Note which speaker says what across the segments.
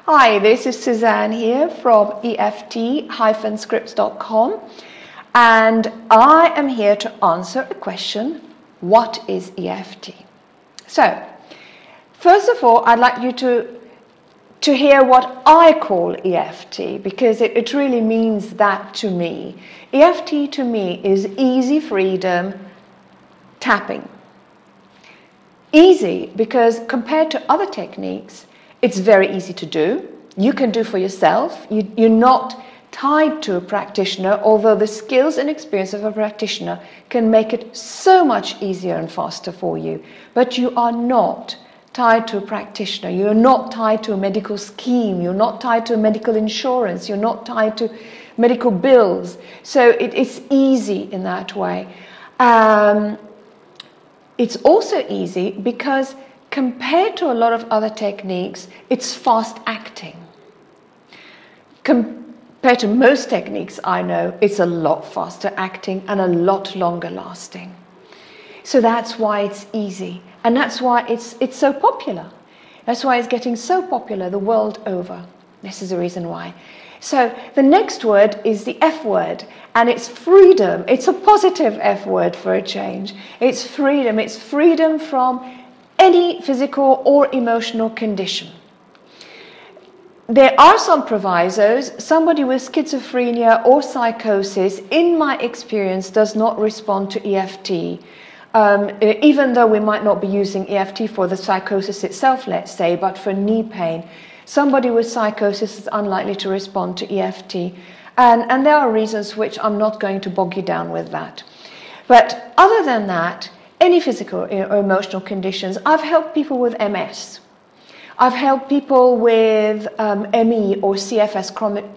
Speaker 1: Hi, this is Suzanne here from EFT-scripts.com, and I am here to answer a question: what is EFT? So, first of all, I'd like you to hear what I call EFT, because it really means that to me. EFT to me is easy freedom tapping. Easy because compared to other techniques, it's very easy to do. You can do for yourself. You're not tied to a practitioner, although the skills and experience of a practitioner can make it so much easier and faster for you. But you are not tied to a practitioner. You're not tied to a medical scheme. You're not tied to medical insurance. You're not tied to medical bills. So it's easy in that way. It's also easy because compared to a lot of other techniques, it's fast acting. Compared to most techniques I know, it's a lot faster acting and a lot longer lasting. So that's why it's easy, and that's why it's so popular. That's why it's getting so popular the world over. This is the reason why. So the next word is the F word, and it's freedom. It's a positive F word for a change. It's freedom. It's freedom from any physical or emotional condition. There are some provisos. Somebody with schizophrenia or psychosis, in my experience, does not respond to EFT. Even though we might not be using EFT for the psychosis itself, let's say, but for knee pain, somebody with psychosis is unlikely to respond to EFT. And there are reasons which I'm not going to bog you down with that. But other than that, any physical or emotional conditions. I've helped people with MS. I've helped people with ME or CFS,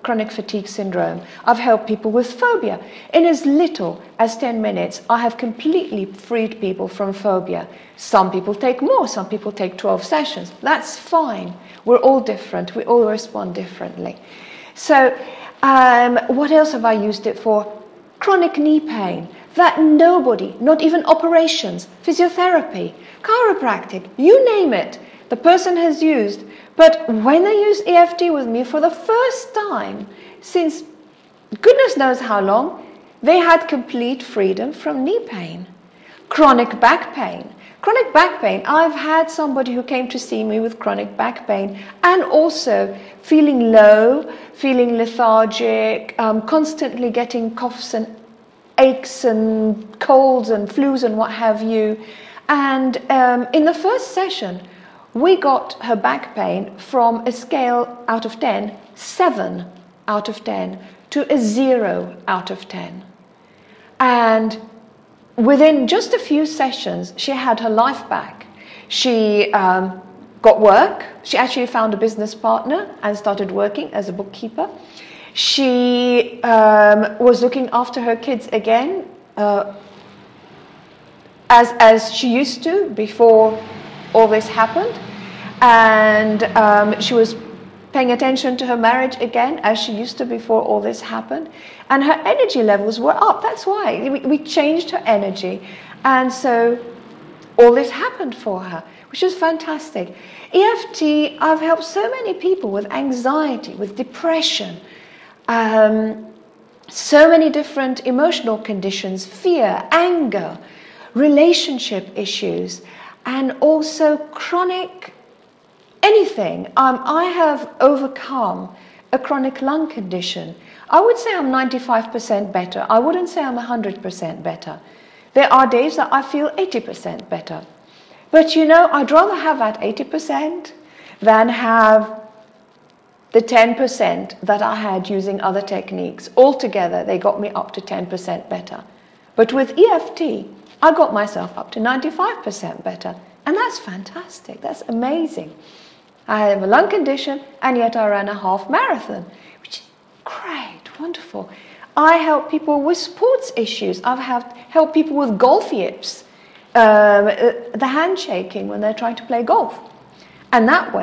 Speaker 1: chronic fatigue syndrome. I've helped people with phobia. In as little as 10 minutes, I have completely freed people from phobia. Some people take more, some people take 12 sessions. That's fine. We're all different. We all respond differently. So what else have I used it for? Chronic knee pain. That nobody, not even operations, physiotherapy, chiropractic, you name it, the person has used. But when they use EFT with me for the first time, since goodness knows how long, they had complete freedom from knee pain. Chronic back pain. Chronic back pain, I've had somebody who came to see me with chronic back pain and also feeling low, feeling lethargic, constantly getting coughs and aches and colds and flus and what have you. And in the first session, we got her back pain from a scale out of 10, 7 out of 10, to a 0 out of 10. And within just a few sessions, she had her life back. She got work. She actually found a business partner and started working as a bookkeeper. She was looking after her kids again, as she used to before all this happened. And she was paying attention to her marriage again, as she used to before all this happened. And her energy levels were up. That's why we changed her energy. And so all this happened for her, which is fantastic. EFT, I've helped so many people with anxiety, with depression, so many different emotional conditions, fear, anger, relationship issues, and also chronic anything. I have overcome a chronic lung condition. I would say I'm 95% better. I wouldn't say I'm 100% better. There are days that I feel 80% better. But you know, I'd rather have that 80% than have the 10% that I had using other techniques. Altogether, they got me up to 10% better. But with EFT, I got myself up to 95% better. And that's fantastic. That's amazing. I have a lung condition, and yet I ran a half marathon, which is great, wonderful. I help people with sports issues. I've helped people with golf yips, the handshaking when they're trying to play golf. And that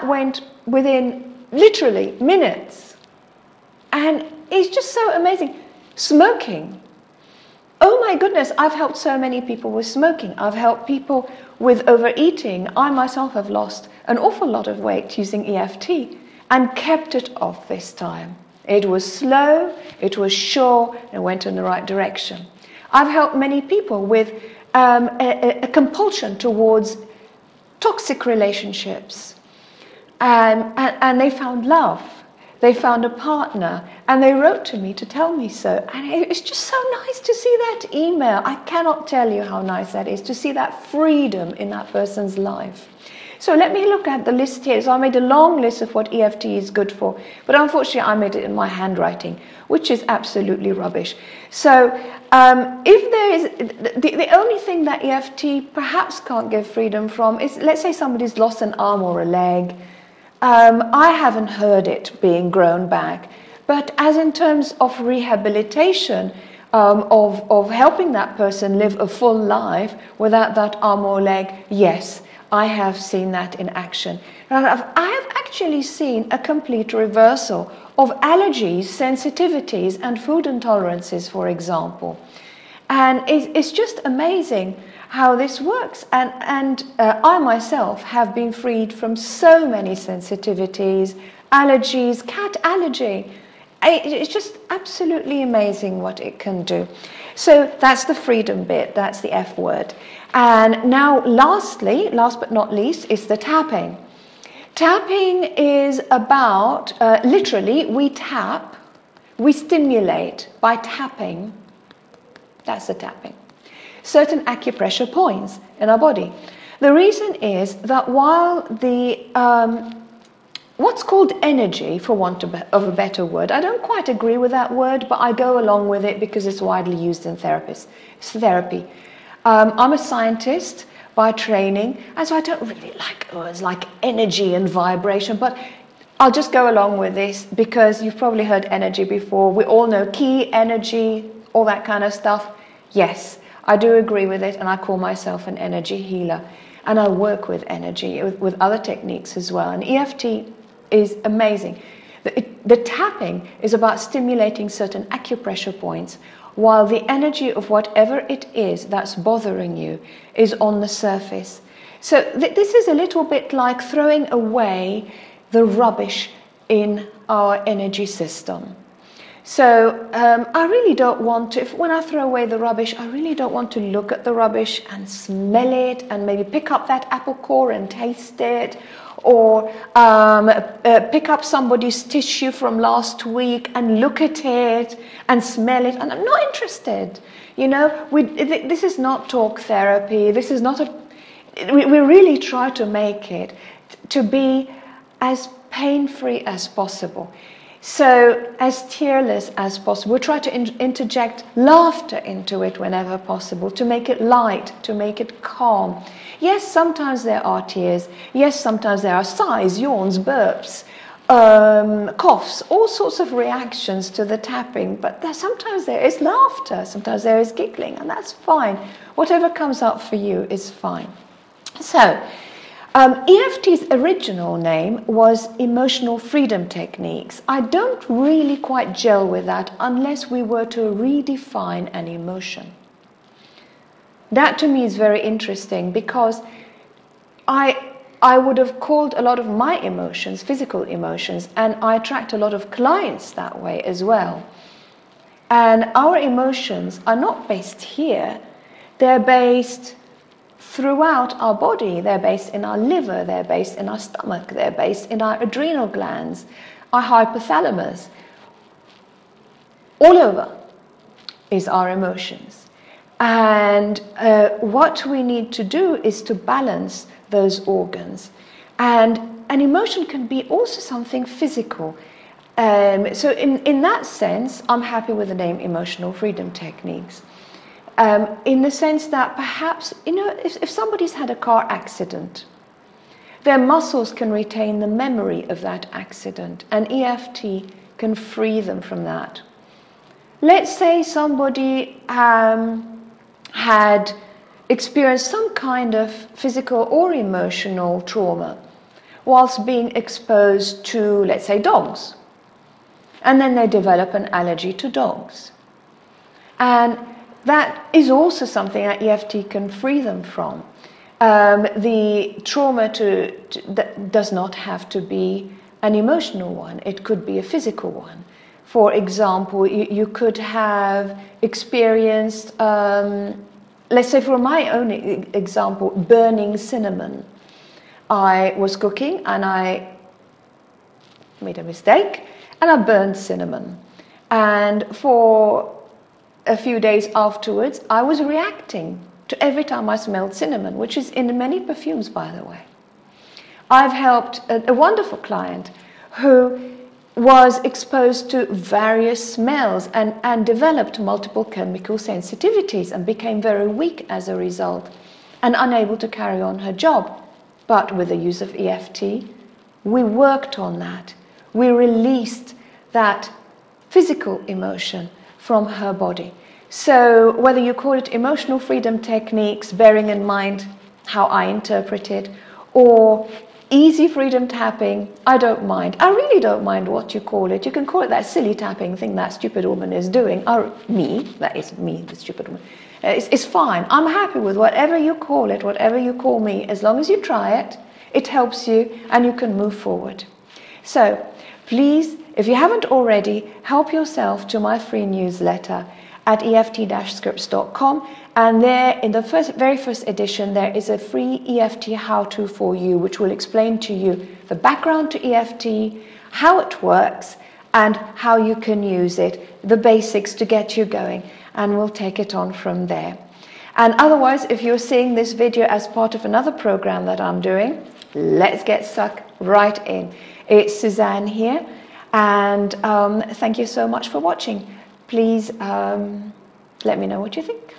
Speaker 1: went within literally minutes. And it's just so amazing. Smoking. Oh my goodness, I've helped so many people with smoking. I've helped people with overeating. I myself have lost an awful lot of weight using EFT. and kept it off this time. It was slow, it was sure, and it went in the right direction. I've helped many people with a compulsion towards toxic relationships, and they found love. They found a partner, and they wrote to me to tell me so. And it's just so nice to see that email. I cannot tell you how nice that is, to see that freedom in that person's life. So let me look at the list here. So I made a long list of what EFT is good for, but unfortunately I made it in my handwriting, which is absolutely rubbish. So if there is, the only thing that EFT perhaps can't give freedom from is, let's say somebody's lost an arm or a leg. I haven't heard it being grown back, but as in terms of rehabilitation, of helping that person live a full life without that arm or leg, yes, I have seen that in action. And I have actually seen a complete reversal of allergies, sensitivities, and food intolerances, for example. And it's just amazing how this works. And I myself have been freed from so many sensitivities, allergies, cat allergy. It's just absolutely amazing what it can do. So that's the freedom bit, that's the F word. And now lastly, last but not least, is the tapping. Tapping is about, literally, we tap, we stimulate by tapping. That's the tapping. Certain acupressure points in our body. The reason is that while the what's called energy, for want of a better word, I don't quite agree with that word, but I go along with it because it's widely used in therapies. It's therapy. I'm a scientist by training, and so I don't really like words like energy and vibration, but I'll just go along with this because you've probably heard energy before. We all know key, energy, all that kind of stuff. Yes, I do agree with it, and I call myself an energy healer. And I work with energy, with other techniques as well. And EFT is amazing. The tapping is about stimulating certain acupressure points, while the energy of whatever it is that's bothering you is on the surface. So this is a little bit like throwing away the rubbish in our energy system. So I really don't want to, when I throw away the rubbish, I really don't want to look at the rubbish and smell it and maybe pick up that apple core and taste it, or pick up somebody's tissue from last week and look at it and smell it. And I'm not interested. You know, this is not talk therapy. This is not we really try to make it to be as pain-free as possible. So as tearless as possible. We try to interject laughter into it whenever possible, to make it light, to make it calm. Yes, sometimes there are tears. Yes, sometimes there are sighs, yawns, burps, coughs, all sorts of reactions to the tapping. But sometimes there is laughter, sometimes there is giggling, and that's fine. Whatever comes up for you is fine. So, EFT's original name was Emotional Freedom Techniques. I don't really quite gel with that unless we were to redefine an emotion. That to me is very interesting because I would have called a lot of my emotions physical emotions, and I attract a lot of clients that way as well. And our emotions are not based here, they're based throughout our body. They're based in our liver, they're based in our stomach, they're based in our adrenal glands, our hypothalamus. All over is our emotions. And what we need to do is to balance those organs. And an emotion can be also something physical. So in that sense, I'm happy with the name Emotional Freedom Techniques. In the sense that perhaps, you know, if somebody's had a car accident, their muscles can retain the memory of that accident, and EFT can free them from that. Let's say somebody had experienced some kind of physical or emotional trauma whilst being exposed to, let's say, dogs. And then they develop an allergy to dogs. And that is also something that EFT can free them from. The trauma that does not have to be an emotional one, it could be a physical one. For example, you could have experienced, let's say for my own example, burning cinnamon. I was cooking and I made a mistake and I burned cinnamon. And for a few days afterwards, I was reacting to every time I smelled cinnamon, which is in many perfumes, by the way. I've helped a wonderful client who was exposed to various smells and developed multiple chemical sensitivities and became very weak as a result and unable to carry on her job. But with the use of EFT, we worked on that. We released that physical emotion from her body. So whether you call it emotional freedom techniques, bearing in mind how I interpret it, or easy freedom tapping, I don't mind. I really don't mind what you call it. You can call it that silly tapping thing that stupid woman is doing, or me, that is me, the stupid woman. It's fine. I'm happy with whatever you call it, whatever you call me, as long as you try it, it helps you and you can move forward. So please, if you haven't already, help yourself to my free newsletter at eft-scripts.com, and there in the very first edition there is a free EFT how-to for you, which will explain to you the background to EFT, how it works and how you can use it, the basics to get you going, and we'll take it on from there. And otherwise, if you're seeing this video as part of another program that I'm doing, let's get stuck right in. It's Suzanne here, and thank you so much for watching. Please let me know what you think.